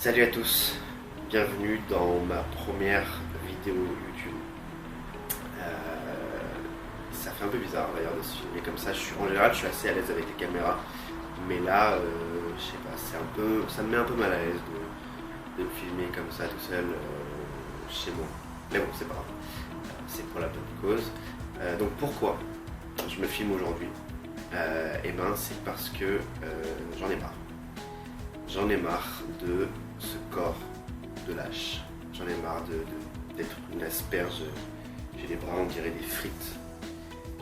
Salut à tous, bienvenue dans ma première vidéo YouTube. Ça fait un peu bizarre d'ailleurs de se filmer comme ça. En général, je suis assez à l'aise avec les caméras, mais là, je sais pas, ça me met un peu mal à l'aise de me filmer comme ça tout seul chez moi. Mais bon, c'est pas grave, c'est pour la bonne cause. Donc pourquoi je me filme aujourd'hui? Et ben, c'est parce que j'en ai marre. J'en ai marre de ce corps de lâche. J'en ai marre d'être une asperge. J'ai les bras, on dirait des frites.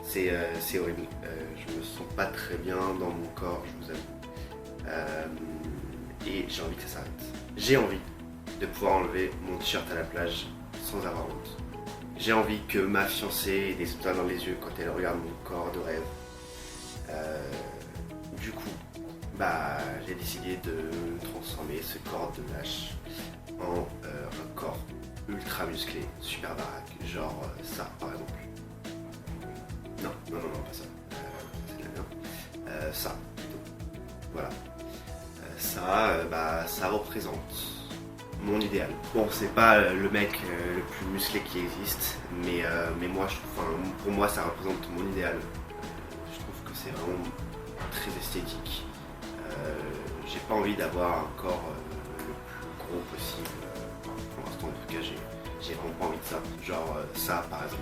C'est horrible. Je me sens pas très bien dans mon corps, je vous avoue. Et j'ai envie que ça s'arrête. J'ai envie de pouvoir enlever mon t-shirt à la plage sans avoir honte. J'ai envie que ma fiancée ait des étoiles dans les yeux quand elle regarde mon corps de rêve. Du coup, j'ai décidé de transformer ce corps de lâche en un corps ultra musclé, super baraque, genre ça par exemple. Non, pas ça. C'est de la merde. Ça, plutôt. Voilà. Ça représente mon idéal. Bon, c'est pas le mec le plus musclé qui existe, mais moi, pour moi, ça représente mon idéal. Je trouve que c'est vraiment très esthétique. J'ai pas envie d'avoir un corps le plus gros possible. Pour l'instant, en tout cas, j'ai vraiment pas envie de ça. Genre ça, par exemple,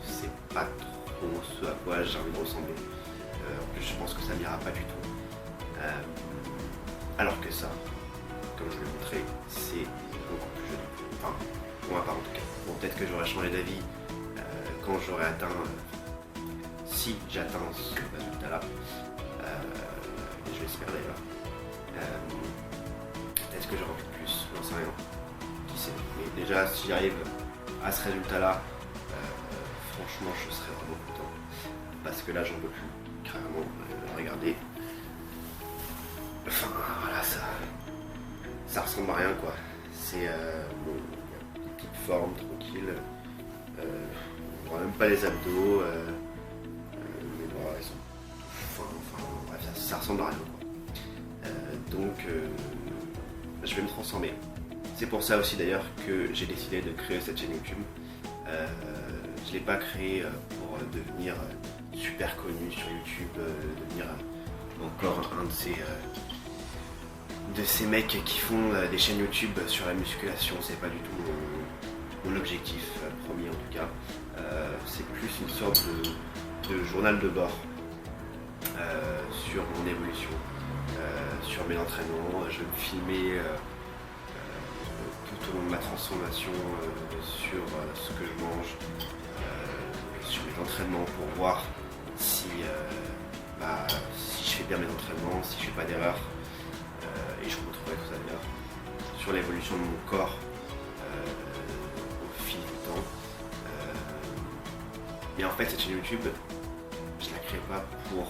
c'est pas trop ce à quoi j'ai envie de ressembler. En plus, je pense que ça m'ira pas du tout. Alors que ça, comme je l'ai montré, c'est beaucoup plus joli. Enfin, pour ma part en tout cas. Bon, peut-être que j'aurais changé d'avis quand j'aurais atteint, si j'atteins ce résultat-là. Je l'espère d'ailleurs. Peut-être que j'aurai envie de plus, j'en sais rien. Qui sait. Mais déjà, si j'arrive à ce résultat-là, franchement, je serais vraiment content. Parce que là, j'en peux plus. Carrément, regardez. Enfin, voilà, ça ressemble à rien, quoi. C'est bon, il y a des petites formes tranquilles. On voit même pas les abdos. Mais bon, ils sont. Enfin, bref, ça ressemble à rien, quoi. Donc, je vais me transformer. C'est pour ça aussi d'ailleurs que j'ai décidé de créer cette chaîne YouTube. Je ne l'ai pas créée pour devenir super connu sur YouTube, devenir encore un de ces mecs qui font des chaînes YouTube sur la musculation. C'est pas du tout mon objectif premier en tout cas. C'est plus une sorte de journal de bord sur mon évolution, sur mes entraînements. Je vais me filmer tout au long de ma transformation sur ce que je mange, sur mes entraînements pour voir si je fais bien mes entraînements, si je fais pas d'erreur. Et je vous retrouverai tout ça d'ailleurs sur l'évolution de mon corps au fil du temps. Mais en fait, cette chaîne YouTube, je la crée pas pour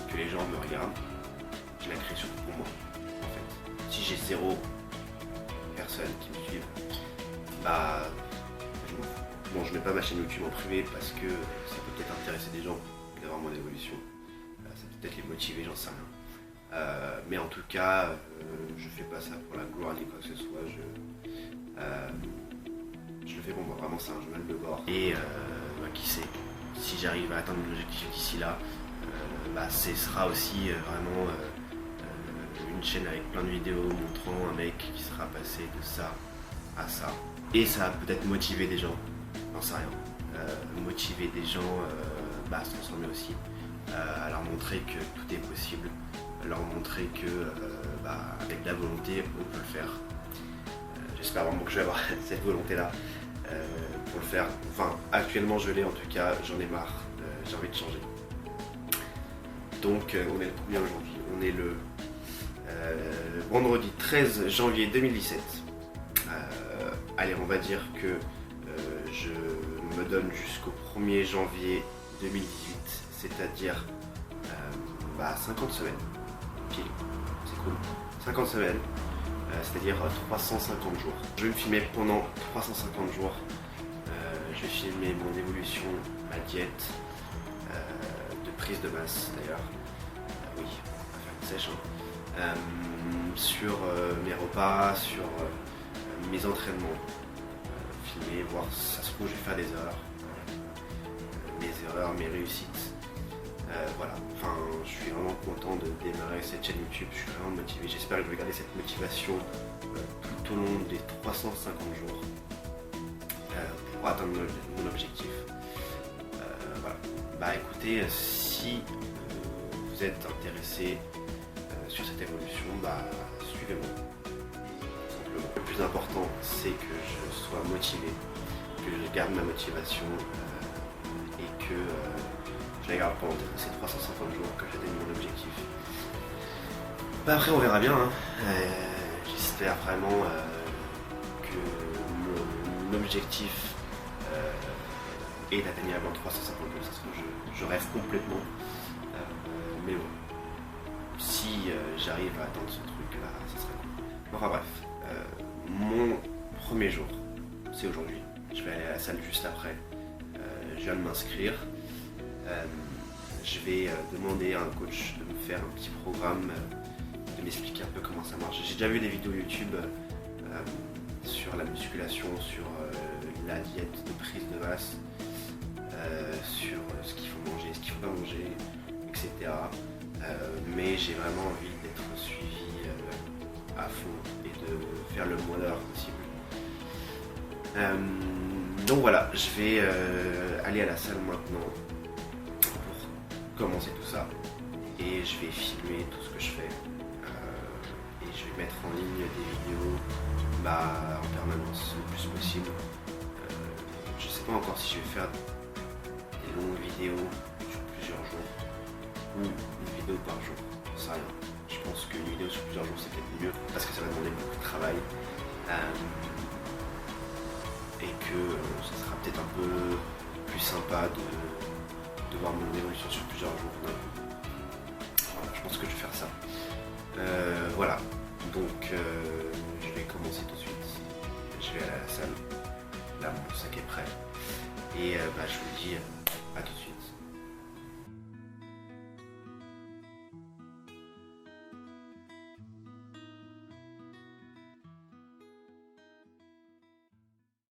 que les gens me regardent. Je la crée surtout pour moi. En fait, si j'ai 0 personnes qui me suivent, je m'en fous. Bon, je mets pas ma chaîne YouTube en privé parce que ça peut peut-être intéresser des gens d'avoir mon évolution. Ça peut peut-être les motiver, j'en sais rien. Mais en tout cas, je fais pas ça pour la gloire ni quoi que ce soit. Je le fais pour moi, vraiment c'est un journal de bord. Et qui sait, si j'arrive à atteindre l'objectif d'ici là, ce sera aussi vraiment une chaîne avec plein de vidéos montrant un mec qui sera passé de ça à ça. Et ça va peut-être motiver des gens, j'en sais rien. Motiver des gens à se transformer aussi, à leur montrer que tout est possible, leur montrer que avec la volonté on peut le faire. J'espère vraiment que je vais avoir cette volonté là pour le faire. Enfin, actuellement je l'ai en tout cas, j'en ai marre, j'ai envie de changer. Donc on est le combien aujourd'hui? On est le vendredi 13 janvier 2017. Allez, on va dire que je me donne jusqu'au 1er janvier 2018, c'est-à-dire 50 semaines. Pile, c'est cool. 50 semaines, c'est-à-dire 350 jours. Je vais me filmer pendant 350 jours. Je vais filmer mon évolution, ma diète, de prise de masse d'ailleurs. Oui, on va faire une sèche. sur mes repas, sur mes entraînements. Filmer, voir si ça se trouve je vais faire des erreurs. Mes erreurs, mes réussites. Voilà, enfin je suis vraiment content de démarrer cette chaîne YouTube, je suis vraiment motivé. J'espère que je vais garder cette motivation tout au long des 350 jours pour atteindre mon objectif. Voilà. Bah écoutez, si vous êtes intéressé sur cette évolution, bah suivez-moi. Tout simplement. Le plus important, c'est que je sois motivé, que je garde ma motivation et que je la garde pendant ces 350 jours, que j'atteigne mon objectif. Bah après on verra bien, hein. J'espère vraiment que mon objectif est atteignable en 350 jours, parce que je rêve complètement. Mais bon, si j'arrive à atteindre ce truc là, ça serait cool. Enfin bref, mon premier jour, c'est aujourd'hui. Je vais aller à la salle juste après. Je viens de m'inscrire. Je vais demander à un coach de me faire un petit programme, de m'expliquer un peu comment ça marche. J'ai déjà vu des vidéos YouTube sur la musculation, sur la diète de prise de masse, sur ce qu'il faut manger, ce qu'il ne faut pas manger, etc. Mais j'ai vraiment envie d'être suivi à fond et de faire le moins d'heures possible. Donc voilà, je vais aller à la salle maintenant pour commencer tout ça et je vais filmer tout ce que je fais et je vais mettre en ligne des vidéos en permanence le plus possible. Je sais pas encore si je vais faire des longues vidéos sur plusieurs jours ou une vidéo par jour, j'en sais rien. Je pense qu'une vidéo sur plusieurs jours c'est peut-être mieux parce que ça va demander beaucoup de travail. Et que ça sera peut-être un peu plus sympa de voir mon évolution sur plusieurs jours. Voilà, je pense que je vais faire ça. Voilà, donc je vais commencer tout de suite. Je vais aller à la salle. Là, mon sac est prêt. Et je vous dis à tout de suite.